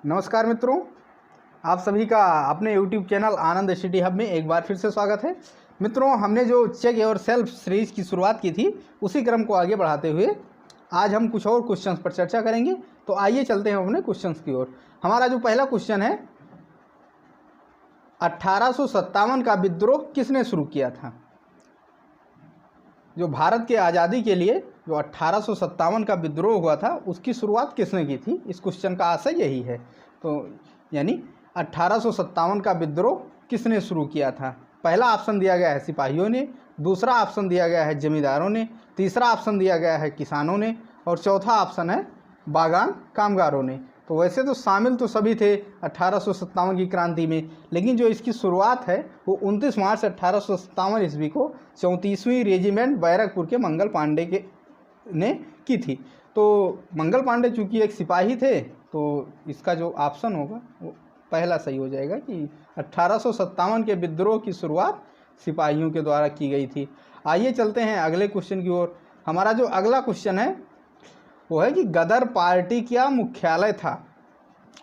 नमस्कार मित्रों, आप सभी का अपने YouTube चैनल आनंद सिटी हब में एक बार फिर से स्वागत है। मित्रों, हमने जो चेक योर सेल्फ सीरीज की शुरुआत की थी उसी क्रम को आगे बढ़ाते हुए आज हम कुछ और क्वेश्चंस पर चर्चा करेंगे। तो आइए चलते हैं अपने क्वेश्चंस की ओर। हमारा जो पहला क्वेश्चन है, 1857 का विद्रोह किसने शुरू किया था? जो भारत के आज़ादी के लिए जो 1857 का विद्रोह हुआ था उसकी शुरुआत किसने की थी? इस क्वेश्चन का आशय यही है। तो यानी 1857 का विद्रोह किसने शुरू किया था? पहला ऑप्शन दिया गया है सिपाहियों ने, दूसरा ऑप्शन दिया गया है जमींदारों ने, तीसरा ऑप्शन दिया गया है किसानों ने और चौथा ऑप्शन है बागान कामगारों ने। तो वैसे तो शामिल तो सभी थे 1857 की क्रांति में, लेकिन जो इसकी शुरुआत है वो 29 मार्च 1857 ईस्वी को 34वीं रेजिमेंट बैरकपुर के मंगल पांडे ने की थी। तो मंगल पांडे चूँकि एक सिपाही थे तो इसका जो ऑप्शन होगा वो पहला सही हो जाएगा कि 1857 के विद्रोह की शुरुआत सिपाहियों के द्वारा की गई थी। आइए चलते हैं अगले क्वेश्चन की ओर। हमारा जो अगला क्वेश्चन है वो है कि गदर पार्टी क्या मुख्यालय था?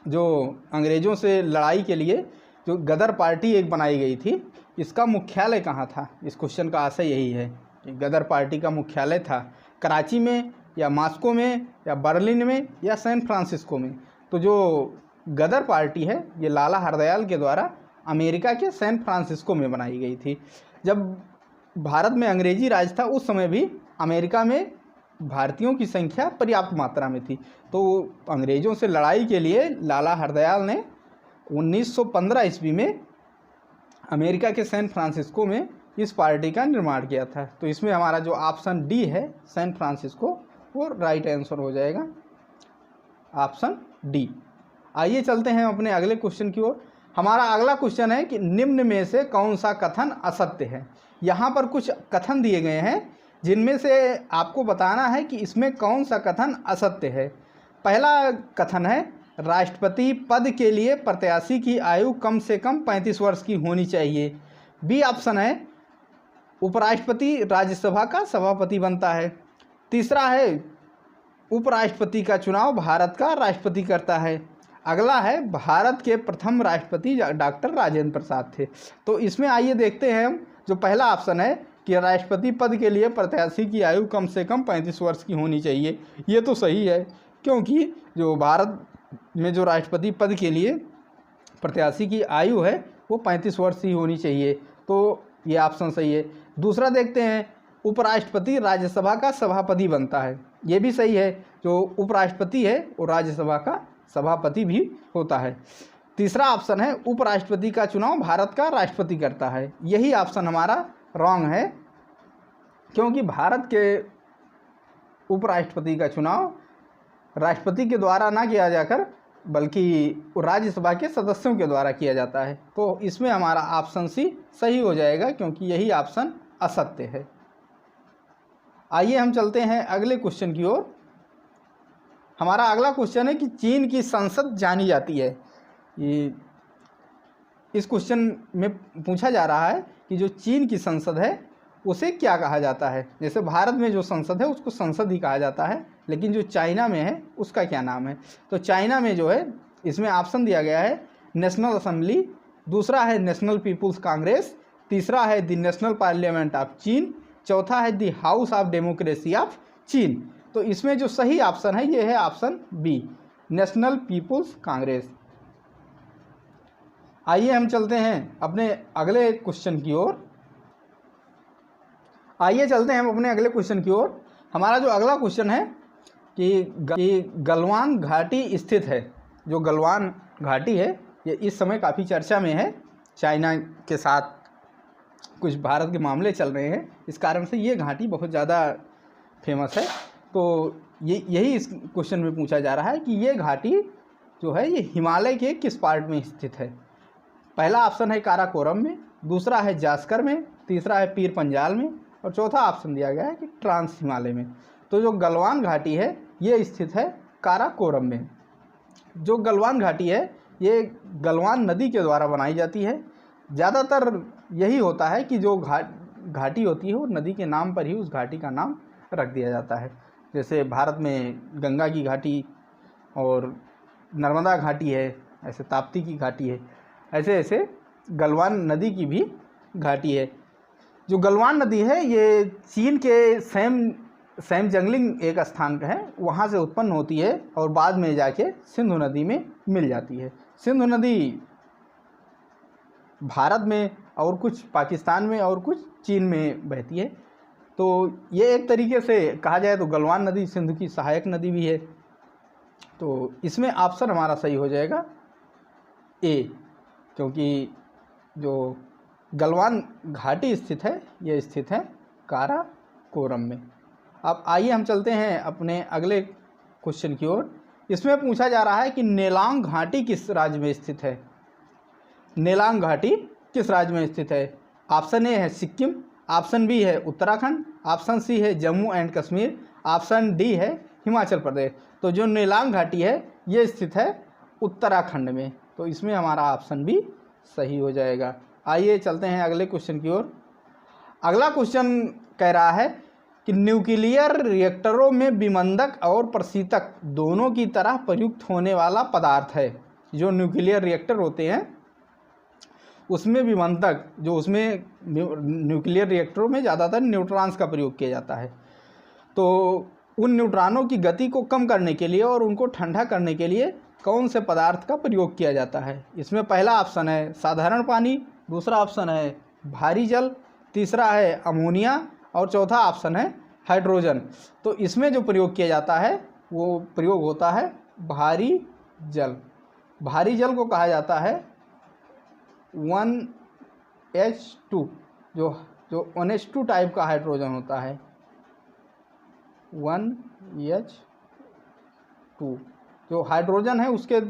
जो अंग्रेज़ों से लड़ाई के लिए जो गदर पार्टी एक बनाई गई थी, इसका मुख्यालय कहाँ था? इस क्वेश्चन का आशय यही है कि गदर पार्टी का मुख्यालय था कराची में या मॉस्को में या बर्लिन में या सैन फ्रांसिस्को में। तो जो गदर पार्टी है ये लाला हरदयाल के द्वारा अमेरिका के सैन फ्रांसिस्को में बनाई गई थी। जब भारत में अंग्रेजी राज था उस समय भी अमेरिका में भारतीयों की संख्या पर्याप्त मात्रा में थी। तो अंग्रेज़ों से लड़ाई के लिए लाला हरदयाल ने 1915 ईस्वी में अमेरिका के सैन फ्रांसिस्को में इस पार्टी का निर्माण किया था। तो इसमें हमारा जो ऑप्शन डी है सैन फ्रांसिस्को वो राइट आंसर हो जाएगा, ऑप्शन डी। आइए चलते हैं अपने अगले क्वेश्चन की ओर। हमारा अगला क्वेश्चन है कि निम्न में से कौन सा कथन असत्य है? यहाँ पर कुछ कथन दिए गए हैं जिनमें से आपको बताना है कि इसमें कौन सा कथन असत्य है। पहला कथन है राष्ट्रपति पद के लिए प्रत्याशी की आयु कम से कम 35 वर्ष की होनी चाहिए। बी ऑप्शन है उपराष्ट्रपति राज्यसभा का सभापति बनता है। तीसरा है उपराष्ट्रपति का चुनाव भारत का राष्ट्रपति करता है। अगला है भारत के प्रथम राष्ट्रपति डॉक्टर राजेंद्र प्रसाद थे। तो इसमें आइए देखते हैं हम जो पहला ऑप्शन है कि राष्ट्रपति पद के लिए प्रत्याशी की आयु कम से कम 35 वर्ष की होनी चाहिए। ये तो सही है, क्योंकि जो भारत में जो राष्ट्रपति पद के लिए प्रत्याशी की आयु है वो 35 वर्ष ही होनी चाहिए। तो ये ऑप्शन सही है। दूसरा देखते हैं उपराष्ट्रपति राज्यसभा का सभापति बनता है। ये भी सही है, जो उपराष्ट्रपति है वो राज्यसभा का सभापति भी होता है। तीसरा ऑप्शन है उपराष्ट्रपति का चुनाव भारत का राष्ट्रपति करता है। यही ऑप्शन हमारा रॉन्ग है, क्योंकि भारत के उपराष्ट्रपति का चुनाव राष्ट्रपति के द्वारा ना किया जाकर बल्कि राज्यसभा के सदस्यों के द्वारा किया जाता है। तो इसमें हमारा ऑप्शन सी सही हो जाएगा, क्योंकि यही ऑप्शन असत्य है। आइए हम चलते हैं अगले क्वेश्चन की ओर। हमारा अगला क्वेश्चन है कि चीन की संसद जानी जाती है। ये इस क्वेश्चन में पूछा जा रहा है कि जो चीन की संसद है उसे क्या कहा जाता है। जैसे भारत में जो संसद है उसको संसद ही कहा जाता है, लेकिन जो चाइना में है उसका क्या नाम है? तो चाइना में जो है इसमें ऑप्शन दिया गया है नेशनल असेंबली, दूसरा है नेशनल पीपुल्स कांग्रेस, तीसरा है द नेशनल पार्लियामेंट ऑफ चीन, चौथा है the house of democracy of चीन। तो इसमें जो सही ऑप्शन है ये है option B, national people's congress. आइए हम चलते हैं अपने अगले क्वेश्चन की ओर। हमारा जो अगला क्वेश्चन है कि गलवान घाटी स्थित है। जो गलवान घाटी है ये इस समय काफ़ी चर्चा में है। चाइना के साथ कुछ भारत के मामले चल रहे हैं, इस कारण से ये घाटी बहुत ज़्यादा फेमस है। तो यही इस क्वेश्चन में पूछा जा रहा है कि ये घाटी जो है ये हिमालय के किस पार्ट में स्थित है। पहला ऑप्शन है काराकोरम में, दूसरा है जास्कर में, तीसरा है पीर पंजाल में और चौथा ऑप्शन दिया गया है कि ट्रांस हिमालय में। तो जो गलवान घाटी है ये स्थित है काराकोरम में। जो गलवान घाटी है ये गलवान नदी के द्वारा बनाई जाती है। ज़्यादातर यही होता है कि जो घाटी होती है वो नदी के नाम पर ही उस घाटी का नाम रख दिया जाता है। जैसे भारत में गंगा की घाटी और नर्मदा घाटी है, ऐसे ताप्ती की घाटी है, ऐसे ऐसे गलवान नदी की भी घाटी है। जो गलवान नदी है ये चीन के सैम जंगलिंग एक स्थान का है, वहाँ से उत्पन्न होती है और बाद में जाके सिंधु नदी में मिल जाती है। सिंधु नदी भारत में और कुछ पाकिस्तान में और कुछ चीन में बहती है। तो ये एक तरीके से कहा जाए तो गलवान नदी सिंधु की सहायक नदी भी है। तो इसमें ऑप्शन हमारा सही हो जाएगा ए, क्योंकि जो गलवान घाटी स्थित है ये स्थित है काराकोरम में। अब आइए हम चलते हैं अपने अगले क्वेश्चन की ओर। इसमें पूछा जा रहा है कि नेलांग घाटी किस राज्य में स्थित है। नेलांग घाटी किस राज्य में स्थित है। ऑप्शन ए है सिक्किम, ऑप्शन बी है उत्तराखंड, ऑप्शन सी है Jammu and Kashmir, option D है हिमाचल प्रदेश। तो जो नेलांग घाटी है ये स्थित है उत्तराखंड में। तो इसमें हमारा ऑप्शन भी सही हो जाएगा। आइए चलते हैं अगले क्वेश्चन की ओर। अगला क्वेश्चन कह रहा है कि न्यूक्लियर रिएक्टरों में विमंदक और प्रशीतक दोनों की तरह प्रयुक्त होने वाला पदार्थ है। जो न्यूक्लियर रिएक्टर होते हैं उसमें विमंदक, जो उसमें न्यूक्लियर रिएक्टरों में ज़्यादातर न्यूट्रॉन्स का प्रयोग किया जाता है। तो उन न्यूट्रॉनों की गति को कम करने के लिए और उनको ठंडा करने के लिए कौन से पदार्थ का प्रयोग किया जाता है। इसमें पहला ऑप्शन है साधारण पानी, दूसरा ऑप्शन है भारी जल, तीसरा है अमोनिया और चौथा ऑप्शन है हाइड्रोजन। तो इसमें जो प्रयोग किया जाता है वो प्रयोग होता है भारी जल। भारी जल को कहा जाता है 1H2, जो 1H2 टाइप का हाइड्रोजन होता है 1H2। जो हाइड्रोजन है उसके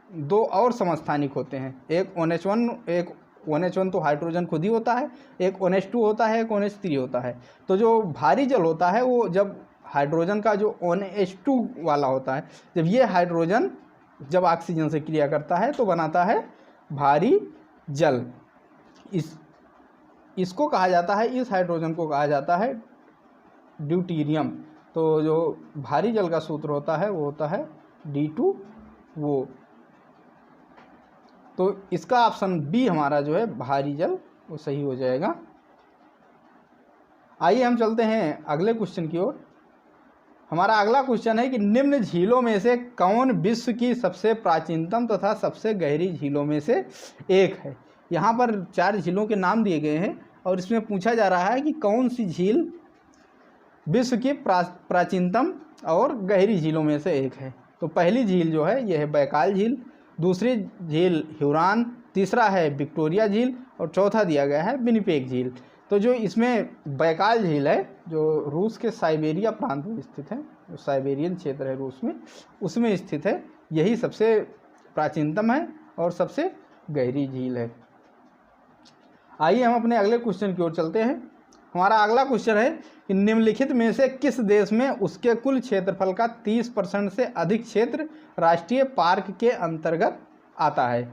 दो और समस्थानिक होते हैं, एक ONH1 तो हाइड्रोजन खुद ही होता है, एक ONH2 होता है, एक ONH3 होता है। तो जो भारी जल होता है वो जब हाइड्रोजन का जो ONH2 वाला होता है, जब ये हाइड्रोजन जब ऑक्सीजन से क्रिया करता है तो बनाता है भारी जल। इसको कहा जाता है, इस हाइड्रोजन को कहा जाता है ड्यूटेरियम। तो जो भारी जल का सूत्र होता है वो होता है D2O। तो इसका ऑप्शन बी हमारा जो है भारी जल वो सही हो जाएगा। आइए हम चलते हैं अगले क्वेश्चन की ओर। हमारा अगला क्वेश्चन है कि निम्न झीलों में से कौन विश्व की सबसे प्राचीनतम तथा सबसे गहरी झीलों में से एक है। यहाँ पर 4 झीलों के नाम दिए गए हैं और इसमें पूछा जा रहा है कि कौन सी झील विश्व की प्राचीनतम और गहरी झीलों में से एक है। तो पहली झील जो है यह है बैकाल झील, दूसरी झील ह्यूरॉन, तीसरा है विक्टोरिया झील और चौथा दिया गया है विनिपेग झील। तो जो इसमें बैकाल झील है जो रूस के साइबेरिया प्रांत में स्थित है, जो साइबेरियन क्षेत्र है रूस में, उसमें स्थित है, यही सबसे प्राचीनतम है और सबसे गहरी झील है। आइए हम अपने अगले क्वेश्चन की ओर चलते हैं। हमारा अगला क्वेश्चन है कि निम्नलिखित में से किस देश में उसके कुल क्षेत्रफल का 30% से अधिक क्षेत्र राष्ट्रीय पार्क के अंतर्गत आता है।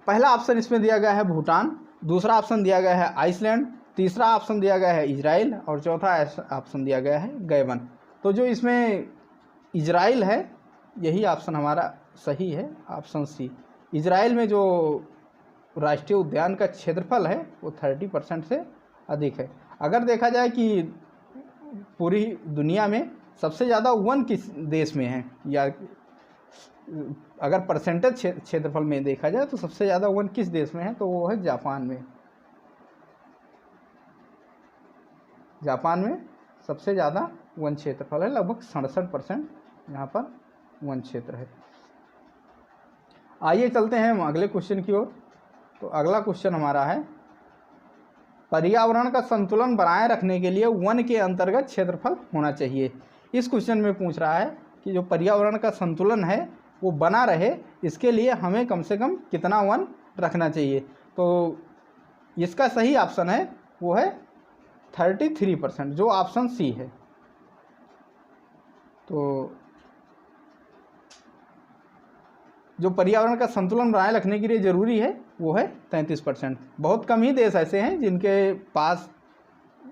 पहला ऑप्शन इसमें दिया गया है भूटान, दूसरा ऑप्शन दिया गया है आइसलैंड, तीसरा ऑप्शन दिया गया है इजराइल और चौथा ऑप्शन दिया गया है गैबन। तो जो इसमें इजराइल है यही ऑप्शन हमारा सही है, ऑप्शन सी। इजराइल में जो राष्ट्रीय उद्यान का क्षेत्रफल है वो 30% से अधिक है। अगर देखा जाए कि पूरी दुनिया में सबसे ज़्यादा वन किस देश में है, या अगर परसेंटेज क्षेत्रफल में देखा जाए तो सबसे ज़्यादा वन किस देश में है, तो वो है जापान में। जापान में सबसे ज़्यादा वन क्षेत्रफल है, लगभग 67% यहाँ पर वन क्षेत्र है। आइए चलते हैं हम अगले क्वेश्चन की ओर। तो अगला क्वेश्चन हमारा है पर्यावरण का संतुलन बनाए रखने के लिए वन के अंतर्गत क्षेत्रफल होना चाहिए। इस क्वेश्चन में पूछ रहा है कि जो पर्यावरण का संतुलन है वो बना रहे, इसके लिए हमें कम से कम कितना वन रखना चाहिए। तो इसका सही ऑप्शन है वो है 33%, जो ऑप्शन सी है। तो जो पर्यावरण का संतुलन बनाए रखने के लिए ज़रूरी है वो है 33%। बहुत कम ही देश ऐसे हैं जिनके पास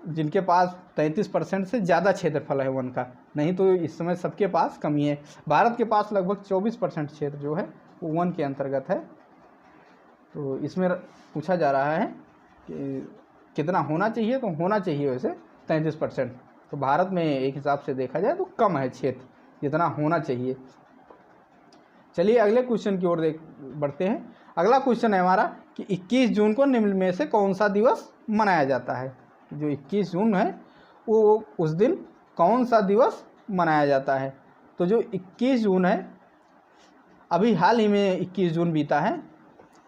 जिनके पास 33% से ज़्यादा क्षेत्रफल है वन का, नहीं तो इस समय सबके पास कमी है। भारत के पास लगभग 24% क्षेत्र जो है वो वन के अंतर्गत है। तो इसमें पूछा जा रहा है कि कितना होना चाहिए, तो होना चाहिए वैसे 33%। तो भारत में एक हिसाब से देखा जाए तो कम है क्षेत्र जितना होना चाहिए। चलिए अगले क्वेश्चन की ओर बढ़ते हैं। अगला क्वेश्चन है हमारा कि 21 जून को निम्न में से कौन सा दिवस मनाया जाता है। जो 21 जून है वो उस दिन कौन सा दिवस मनाया जाता है। तो जो 21 जून है, अभी हाल ही में 21 जून बीता है,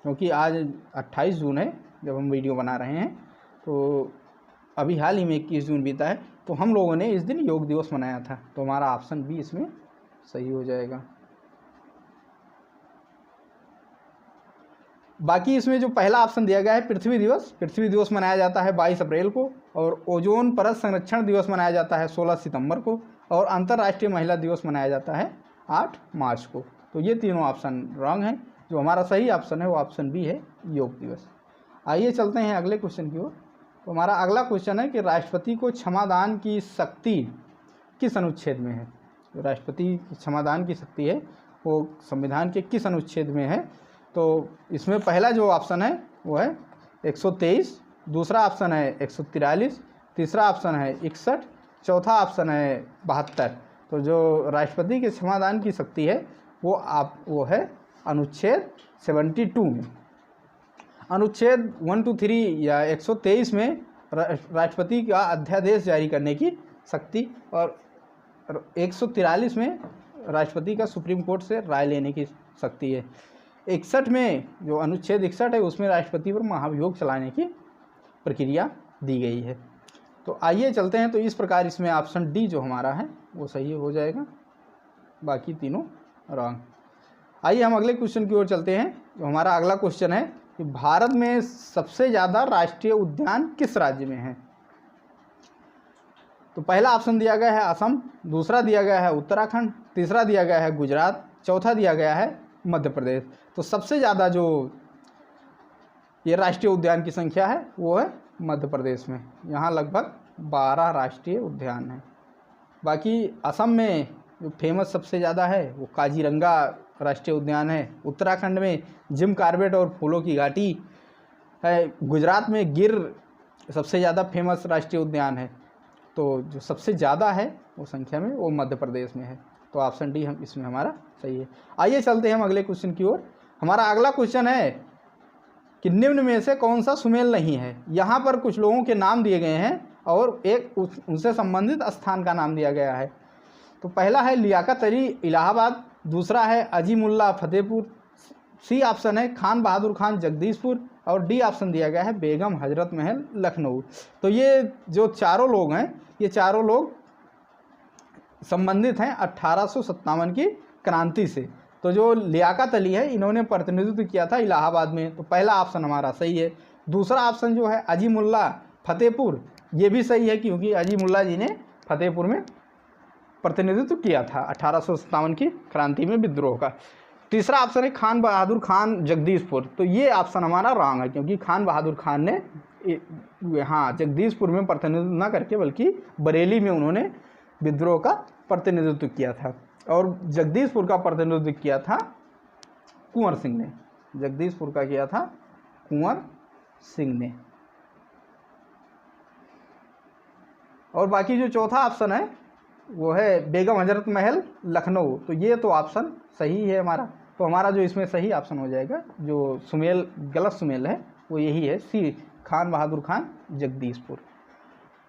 क्योंकि आज 28 जून है जब हम वीडियो बना रहे हैं, तो अभी हाल ही में 21 जून बीता है। तो हम लोगों ने इस दिन योग दिवस मनाया था। तो हमारा ऑप्शन बी इसमें सही हो जाएगा। बाकी इसमें जो पहला ऑप्शन दिया गया है पृथ्वी दिवस मनाया जाता है 22 अप्रैल को, और ओजोन परत संरक्षण दिवस मनाया जाता है 16 सितंबर को, और अंतर्राष्ट्रीय महिला दिवस मनाया जाता है 8 मार्च को। तो ये तीनों ऑप्शन रॉन्ग हैं। जो हमारा सही ऑप्शन है वो ऑप्शन बी है, योग दिवस। आइए चलते हैं अगले क्वेश्चन की ओर। तो हमारा अगला क्वेश्चन है कि राष्ट्रपति को क्षमादान की शक्ति किस अनुच्छेद में है। तो राष्ट्रपति की क्षमादान की शक्ति है वो संविधान के किस अनुच्छेद में है। तो इसमें पहला जो ऑप्शन है वो है 123, दूसरा ऑप्शन है 143, तीसरा ऑप्शन है 61, चौथा ऑप्शन है 72। तो जो राष्ट्रपति के क्षमादान की शक्ति है वो है अनुच्छेद 72 में। अनुच्छेद 123 या 123 में राष्ट्रपति का अध्यादेश जारी करने की शक्ति, और 143 में राष्ट्रपति का सुप्रीम कोर्ट से राय लेने की शक्ति है। 61 में जो अनुच्छेद 61 है उसमें राष्ट्रपति पर महाभियोग चलाने की प्रक्रिया दी गई है। तो आइए चलते हैं। तो इस प्रकार इसमें ऑप्शन डी जो हमारा है वो सही हो जाएगा, बाकी तीनों रॉन्ग। आइए हम अगले क्वेश्चन की ओर चलते हैं। जो हमारा अगला क्वेश्चन है कि भारत में सबसे ज़्यादा राष्ट्रीय उद्यान किस राज्य में है। तो पहला ऑप्शन दिया गया है असम, दूसरा दिया गया है उत्तराखंड, तीसरा दिया गया है गुजरात, चौथा दिया गया है मध्य प्रदेश। तो सबसे ज़्यादा जो ये राष्ट्रीय उद्यान की संख्या है वो है मध्य प्रदेश में। यहाँ लगभग 12 राष्ट्रीय उद्यान हैं। बाकी असम में जो फेमस सबसे ज़्यादा है वो काजीरंगा राष्ट्रीय उद्यान है, उत्तराखंड में जिम कार्बेट और फूलों की घाटी है, गुजरात में गिर सबसे ज़्यादा फेमस राष्ट्रीय उद्यान है। तो जो सबसे ज़्यादा है वो संख्या में वो मध्य प्रदेश में है। तो ऑप्शन डी हम इसमें हमारा सही है। आइए चलते हैं हम अगले क्वेश्चन की ओर। हमारा अगला क्वेश्चन है कि निम्न में से कौन सा सुमेल नहीं है। यहाँ पर कुछ लोगों के नाम दिए गए हैं और एक उनसे संबंधित स्थान का नाम दिया गया है। तो पहला है लियाकत अली इलाहाबाद, दूसरा है अजीमुल्ला फतेहपुर, सी ऑप्शन है खान बहादुर खान जगदीशपुर, और डी ऑप्शन दिया गया है बेगम हजरत महल लखनऊ। तो ये जो चारों लोग हैं ये चारों लोग संबंधित हैं 1857 की क्रांति से। तो जो लियाकत अली है इन्होंने प्रतिनिधित्व किया था इलाहाबाद में। तो पहला ऑप्शन हमारा सही है। दूसरा ऑप्शन जो है अजीमुल्ला फतेहपुर, ये भी सही है क्योंकि अजीमुल्ला जी ने फतेहपुर में प्रतिनिधित्व किया था 1857 की क्रांति में विद्रोह का। तीसरा ऑप्शन है खान बहादुर खान जगदीशपुर। तो ये ऑप्शन हमारा रॉन्ग है क्योंकि खान बहादुर खान ने यहाँ जगदीशपुर में प्रतिनिधित्व न करके बल्कि बरेली में उन्होंने विद्रोह का प्रतिनिधित्व किया था, और जगदीशपुर का प्रतिनिधित्व किया था कुंवर सिंह ने। जगदीशपुर का किया था कुंवर सिंह ने। और बाकी जो चौथा ऑप्शन है वो है बेगम हजरत महल लखनऊ। तो ये तो ऑप्शन सही है हमारा। तो हमारा जो इसमें सही ऑप्शन हो जाएगा, जो सुमेल गलत सुमेल है वो यही है, सी खान बहादुर खान जगदीशपुर।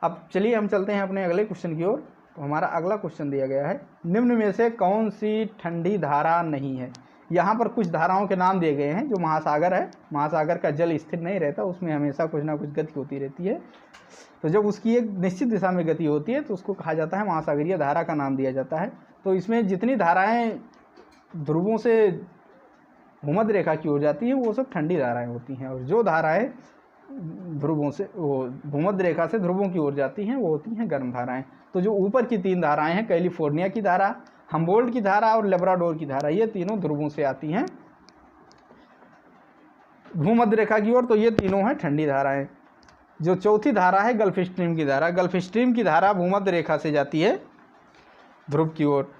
अब चलिए हम चलते हैं अपने अगले क्वेश्चन की ओर। तो हमारा अगला क्वेश्चन दिया गया है निम्न में से कौन सी ठंडी धारा नहीं है। यहाँ पर कुछ धाराओं के नाम दिए गए हैं। जो महासागर है, महासागर का जल स्थिर नहीं रहता, उसमें हमेशा कुछ ना कुछ गति होती रहती है। तो जब उसकी एक निश्चित दिशा में गति होती है तो उसको कहा जाता है महासागरीय धारा का नाम दिया जाता है। तो इसमें जितनी धाराएं ध्रुवों से भूमध्य रेखा की ओर जाती हैं वो सब ठंडी धाराएं होती हैं, और जो धाराएं ध्रुवों से वो भूमध्य रेखा से ध्रुवों की ओर जाती हैं वो होती हैं गर्म धाराएं। तो जो ऊपर की तीन धाराएं हैं, कैलिफोर्निया की धारा, हम्बोल्ट की धारा और लेब्राडोर की धारा, ये तीनों ध्रुवों से आती हैं भूमध्य रेखा की ओर। तो ये तीनों हैं ठंडी धाराएं। जो चौथी धारा है गल्फ स्ट्रीम की धारा। गल्फ स्ट्रीम की धारा भूमध्य रेखा से जाती है ध्रुव की ओर।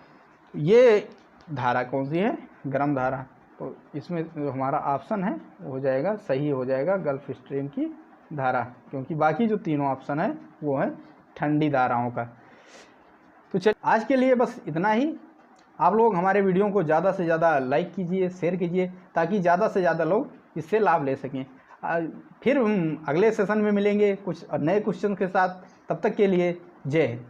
ये धारा कौन सी है? गर्म धारा। तो इसमें जो हमारा ऑप्शन है वो हो जाएगा, सही हो जाएगा गल्फ स्ट्रीम की धारा, क्योंकि बाकी जो तीनों ऑप्शन है वो है ठंडी धाराओं का। तो चल आज के लिए बस इतना ही। आप लोग हमारे वीडियो को ज़्यादा से ज़्यादा लाइक कीजिए, शेयर कीजिए, ताकि ज़्यादा से ज़्यादा लोग इससे लाभ ले सकें। फिर हम अगले सेशन में मिलेंगे कुछ नए क्वेश्चन के साथ। तब तक के लिए जय हिंद।